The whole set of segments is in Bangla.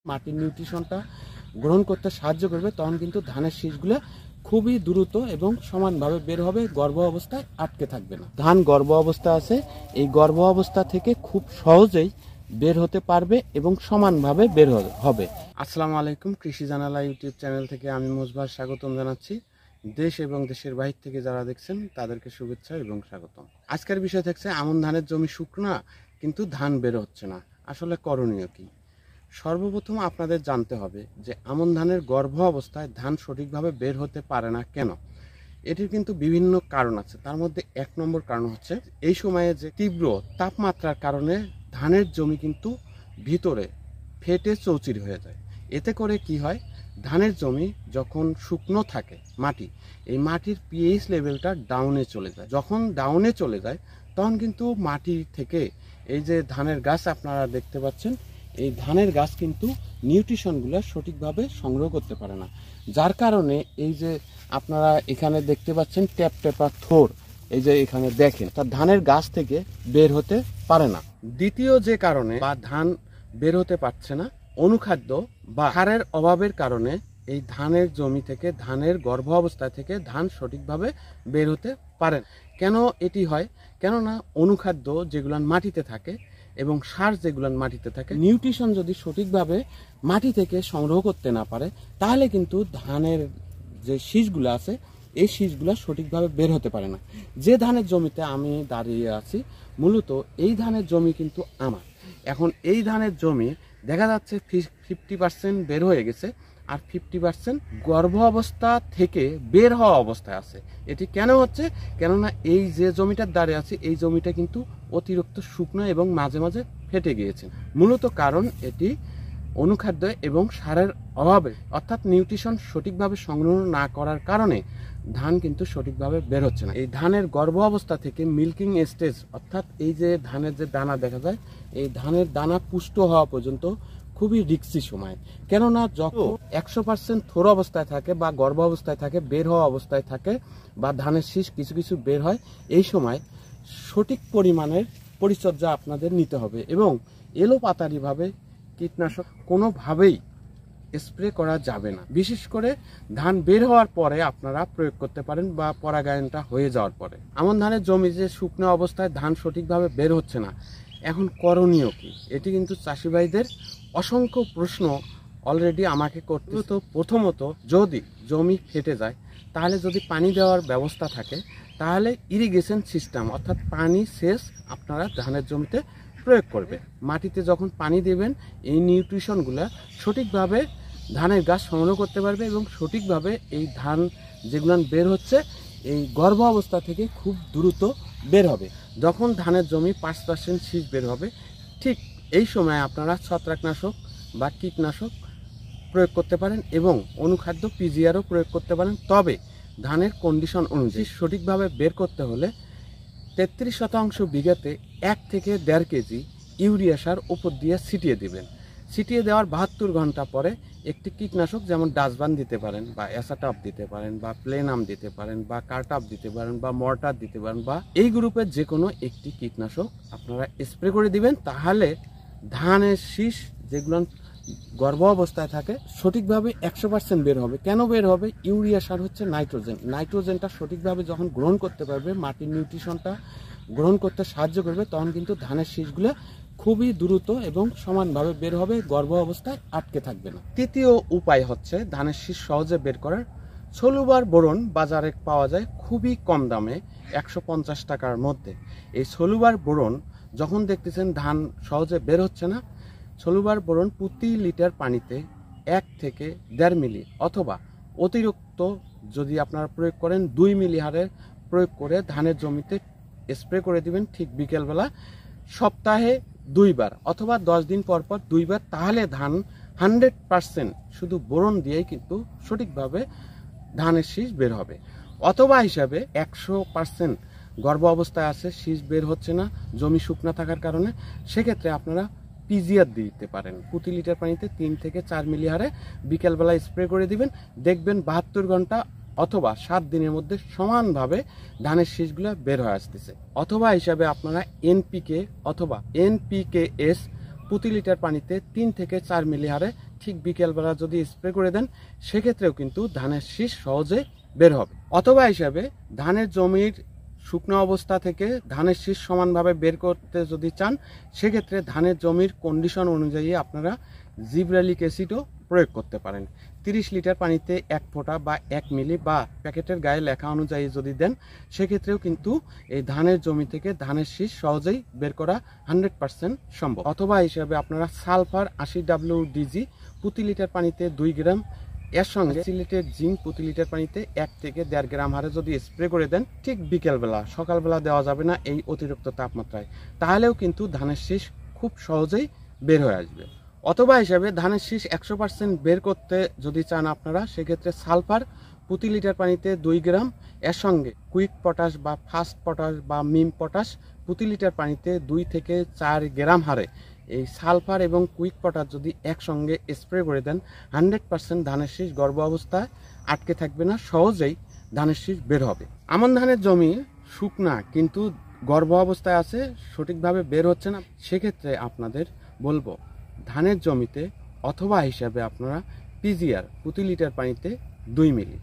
মাটির নিউট্রিশনটা গ্রহণ করতে সাহায্য করবে, তখন কিন্তু ধানের শীষগুলো খুবই দ্রুত এবং সমানভাবে বের হবে, গর্ভ অবস্থায় আটকে থাকবে না। ধান গর্ভ অবস্থা আছে, এই গর্ভ অবস্থা থেকে খুব সহজেই বের হতে পারবে এবং সমানভাবে বের হবে। আসসালামু আলাইকুম, কৃষি জানালা ইউটিউব চ্যানেল থেকে আমি মোজবার স্বাগতম জানাচ্ছি। দেশ এবং দেশের বাহির থেকে যারা দেখছেন তাদেরকে শুভেচ্ছা এবং স্বাগতম। আজকের বিষয় থাকছে আমন ধানের জমি শুকনা কিন্তু ধান বের হচ্ছে না, আসলে করণীয় কি? সর্বপ্রথম আপনাদের জানতে হবে যে আমন ধানের গর্ভ অবস্থায় ধান সঠিকভাবে বের হতে পারে না কেন। এটির কিন্তু বিভিন্ন কারণ আছে, তার মধ্যে এক নম্বর কারণ হচ্ছে এই সময়ে যে তীব্র তাপমাত্রার কারণে ধানের জমি কিন্তু ভিতরে ফেটে চৌচির হয়ে যায়। এতে করে কি হয়, ধানের জমি যখন শুকনো থাকে মাটি, এই মাটির পিএইচ লেভেলটা ডাউনে চলে যায়। যখন ডাউনে চলে যায় তখন কিন্তু মাটি থেকে এই যে ধানের গাছ আপনারা দেখতে পাচ্ছেন, এই ধানের গাছ কিন্তু নিউট্রিশনগুলো সঠিকভাবে সংগ্রহ করতে পারে না, যার কারণে এই যে আপনারা এখানে দেখতে পাচ্ছেন ট্যাপ ট্যাপা থোর, এই যে এখানে দেখেন, তার ধানের গাছ থেকে বের হতে পারে না। দ্বিতীয় যে কারণে বা ধান বের হতে পারছে না, অনুখাদ্য বা সারের অভাবের কারণে এই ধানের জমি থেকে, ধানের গর্ভ অবস্থা থেকে ধান সঠিকভাবে বের হতে পারে না। কেন এটি হয়? কেননা অনুখাদ্য যেগুলো মাটিতে থাকে এবং সার যেগুলো মাটিতে থাকে, নিউট্রিশন যদি সঠিকভাবে মাটি থেকে সংগ্রহ করতে না পারে, তাহলে কিন্তু ধানের যে শীষগুলো আছে এই শীষগুলো সঠিকভাবে বের হতে পারে না। যে ধানের জমিতে আমি দাঁড়িয়ে আছি, মূলত এই ধানের জমি কিন্তু আমার। এখন এই ধানের জমি দেখা যাচ্ছে 50% বের হয়ে গেছে, আর 50% গর্ভ অবস্থা থেকে বের হওয়া অবস্থায় আছে। এটি কেন হচ্ছে? কেননা এই যে জমিটার দাঁড়িয়ে আছে এই জমিটা কিন্তু অতিরিক্ত শুকনো এবং মাঝে মাঝে ফেটে গিয়েছে। মূলত কারণ এটি অনুখাদ্য এবং সারের অভাবে, অর্থাৎ নিউট্রিশন সঠিকভাবে সংগ্রহ না করার কারণে ধান কিন্তু সঠিকভাবে বের হচ্ছে না। এই ধানের গর্ভ অবস্থা থেকে মিল্কিং স্টেজ, অর্থাৎ এই যে ধানের যে দানা দেখা যায়, এই ধানের দানা পুষ্ট হওয়া পর্যন্ত খুবই রিস্কি সময়। কেননা যখন 100% থোর অবস্থায় থাকে বা গর্ভ অবস্থায় থাকে, বের হওয়া অবস্থায় থাকে, বা ধানের শীষ কিছু কিছু বের হয়, এই সময় সঠিক পরিমাণের পরিচর্যা আপনাদের নিতে হবে এবং এলোপাতাড়িভাবে কীটনাশক কোনোভাবেই স্প্রে করা যাবে না। বিশেষ করে ধান বের হওয়ার পরে আপনারা প্রয়োগ করতে পারেন বা পরাগায়নটা হয়ে যাওয়ার পরে। আমন ধানের জমি যে শুকনো অবস্থায় ধান সঠিকভাবে বের হচ্ছে না, এখন করণীয় কি? এটি কিন্তু চাষি ভাইদের অসংখ্য প্রশ্ন অলরেডি আমাকে করতে। তো প্রথমত, যদি জমি ফেটে যায়, তাহলে যদি পানি দেওয়ার ব্যবস্থা থাকে, তাহলে ইরিগেশন সিস্টেম অর্থাৎ পানি সেচ আপনারা ধানের জমিতে প্রয়োগ করবে। মাটিতে যখন পানি দেবেন, এই নিউট্রিশনগুলো সঠিকভাবে ধানের গাছ সংগ্রহ করতে পারবে এবং সঠিকভাবে এই ধান যেগুলো বের হচ্ছে এই গর্ভ অবস্থা থেকে খুব দ্রুত বের হবে। যখন ধানের জমি 5% শীষ বের হবে, ঠিক এই সময় আপনারা ছত্রাকনাশক বা কীটনাশক প্রয়োগ করতে পারেন এবং অনুখাদ্য পিজিআরও প্রয়োগ করতে পারেন। তবে ধানের কন্ডিশন অনুযায়ী সঠিকভাবে বের করতে হলে 33% বিঘাতে 1 থেকে 1.5 কেজি ইউরিয়া সার উপর দিয়ে ছিটিয়ে দিবেন। ছিটিয়ে দেওয়ার 72 ঘন্টা পরে একটি কীটনাশক, যেমন ডাস্টবান দিতে পারেন বা অ্যাসাটাপ দিতে পারেন বা প্লেনাম দিতে পারেন বা কার্টাপ দিতে পারেন বা মর্টার দিতে পারেন, বা এই গ্রুপের যে কোনো একটি কীটনাশক আপনারা স্প্রে করে দিবেন। তাহলে ধানের শীষ যেগুলো গর্ভ অবস্থায় থাকে সঠিকভাবে 100% বের হবে। কেন বের হবে? ইউরিয়া সার হচ্ছে নাইট্রোজেনটা সঠিকভাবে যখন গ্রহণ করতে পারবে, মাটির নিউট্রিশনটা গ্রহণ করতে সাহায্য করবে, তখন কিন্তু ধানের শীষগুলো খুবই দ্রুত এবং সমানভাবে বের হবে, গর্ভ অবস্থায় আটকে থাকবে না। তৃতীয় উপায় হচ্ছে ধানের শীষ সহজে বের করার। সলুবার বোরন বাজারে পাওয়া যায় খুবই কম দামে, 150 টাকার মধ্যে। এই সলুবার বোরন যখন দেখতেছেন ধান সহজে বের হচ্ছে না, সলুবার বোরন প্রতি লিটার পানিতে 1 থেকে 1.5 মিলি অথবা অতিরিক্ত যদি আপনারা প্রয়োগ করেন 2 মিলি হারে প্রয়োগ করে ধানের জমিতে স্প্রে করে দিবেন ঠিক বিকেলবেলা, সপ্তাহে 2 বার অথবা 10 দিন পর পর 2 বার। তাহলে ধান 100% শুধু বোরন দিয়েই কিন্তু সঠিকভাবে ধানের শীষ বের হবে। অথবা হিসাবে 100% গর্ভ অবস্থায় আছে, শীষ বের হচ্ছে না জমি শুকনা থাকার কারণে, সেক্ষেত্রে আপনারা পিজিআর দিতে পারেন। প্রতি লিটার পানিতে 3 থেকে 4 মিলি হারে বিকেলবেলা স্প্রে করে দিবেন, দেখবেন 72 ঘন্টা অথবা 7 দিনের মধ্যে সমানভাবে ধানের শীষগুলো বের হয়ে আসতেছে। অথবা হিসাবে আপনারা এনপিকে অথবা এনপিকেএস প্রতি লিটার পানিতে 3 থেকে 4 মিলি হারে ঠিক বিকেলবেলা যদি স্প্রে করে দেন সেক্ষেত্রেও কিন্তু ধানের শীষ সহজে বের হবে। অথবা হিসাবে ধানের জমির শুকনো অবস্থা থেকে ধানের শীষ সমানভাবে বের করতে যদি চান সেক্ষেত্রে ধানের জমির কন্ডিশন অনুযায়ী আপনারা জিব্রেলিক অ্যাসিডও প্রয়োগ করতে পারেন। 30 লিটার পানিতে 1 ফোঁটা বা 1 মিলি বা প্যাকেটের গায়ে লেখা অনুযায়ী যদি দেন সেক্ষেত্রেও কিন্তু এই ধানের জমি থেকে ধানের শীষ সহজেই বের করা 100% সম্ভব। অথবা হিসাবে আপনারা সালফার 80 WDG প্রতি লিটার পানিতে 2 গ্রাম, এর সঙ্গে সিলেটের জিঙ্ক প্রতি লিটার পানিতে 1 থেকে 1.5 গ্রাম হারে যদি স্প্রে করে দেন ঠিক বিকেলবেলা, সকালবেলা দেওয়া যাবে না এই অতিরিক্ত তাপমাত্রায়, তাহলেও কিন্তু ধানের শীষ খুব সহজেই বের হয়ে আসবে। অথবা হিসাবে ধানের শীষ 100% বের করতে যদি চান আপনারা সেক্ষেত্রে সালফার প্রতি লিটার পানিতে 2 গ্রাম, এর সঙ্গে কুইক পটাশ বা ফাস্ট পটাশ বা মিম পটাশ প্রতি লিটার পানিতে 2 থেকে 4 গ্রাম হারে এই সালফার এবং কুইক পটাশ যদি একসঙ্গে স্প্রে করে দেন 100% ধানের শীষ গর্ভ অবস্থায় আটকে থাকবে না, সহজেই ধানের শীষ বের হবে। আমন ধানের জমি শুকনা কিন্তু গর্ভ অবস্থায় আছে, সঠিকভাবে বের হচ্ছে না, সেক্ষেত্রে আপনাদের বলবো ধানের জমিতে অথবা হিসাবে আপনারা পিজিআর প্রতি লিটার পানিতে 2 মিলি,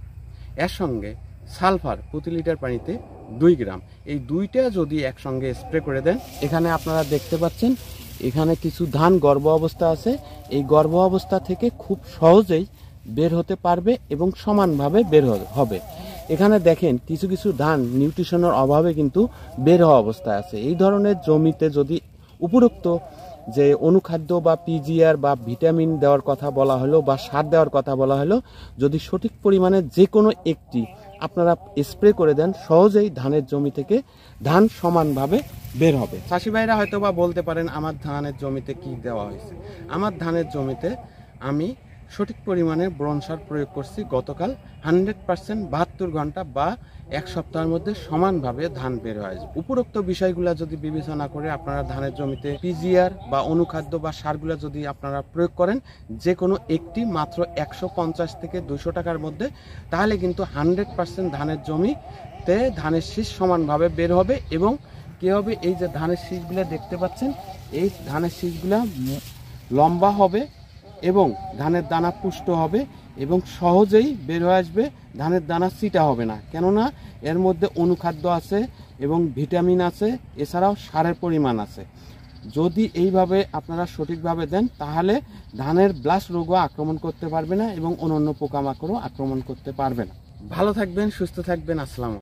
এর সঙ্গে সালফার প্রতি লিটার পানিতে 2 গ্রাম, এই দুইটা যদি একসঙ্গে স্প্রে করে দেন, এখানে আপনারা দেখতে পাচ্ছেন এখানে কিছু ধান গর্ভ অবস্থা আছে, এই গর্ভ অবস্থা থেকে খুব সহজেই বের হতে পারবে এবং সমানভাবে বের হবে। এখানে দেখেন কিছু কিছু ধান নিউট্রিশনের অভাবে কিন্তু বের হওয়া অবস্থায় আছে। এই ধরনের জমিতে যদি উপরোক্ত যে অনুখাদ্য বা পিজিআর বা ভিটামিন দেওয়ার কথা বলা হলো বা সার দেওয়ার কথা বলা হলো, যদি সঠিক পরিমাণে যে কোনো একটি আপনারা স্প্রে করে দেন সহজেই ধানের জমি থেকে ধান সমানভাবে বের হবে। চাষি ভাইরা হয়তো বা বলতে পারেন আমার ধানের জমিতে কি দেওয়া হয়েছে। আমার ধানের জমিতে আমি সঠিক পরিমাণে বোরন সার প্রয়োগ করছি গতকাল 100% 72 ঘন্টা বা 1 সপ্তাহের মধ্যে সমানভাবে ধান বের হয়ে আসবে। উপরোক্ত বিষয়গুলো যদি বিবেচনা করে আপনারা ধানের জমিতে পিজিআর বা অনুখাদ্য বা সারগুলো যদি আপনারা প্রয়োগ করেন যে কোনো একটি মাত্র 150 থেকে 200 টাকার মধ্যে, তাহলে কিন্তু 100% ধানের জমিতে ধানের শীষ সমানভাবে বের হবে। এবং কী হবে, এই যে ধানের শীষগুলো দেখতে পাচ্ছেন এই ধানের শীষগুলো লম্বা হবে এবং ধানের দানা পুষ্ট হবে এবং সহজেই বের হয়ে আসবে। ধানের দানা চিটা হবে না, কেননা এর মধ্যে অনুখাদ্য আছে এবং ভিটামিন আছে, এছাড়াও সারের পরিমাণ আছে। যদি এইভাবে আপনারা সঠিকভাবে দেন তাহলে ধানের ব্লাস্ট রোগও আক্রমণ করতে পারবে না এবং অন্যান্য পোকামাকড়ও আক্রমণ করতে পারবে না। ভালো থাকবেন, সুস্থ থাকবেন, আসসালামু আলাইকুম।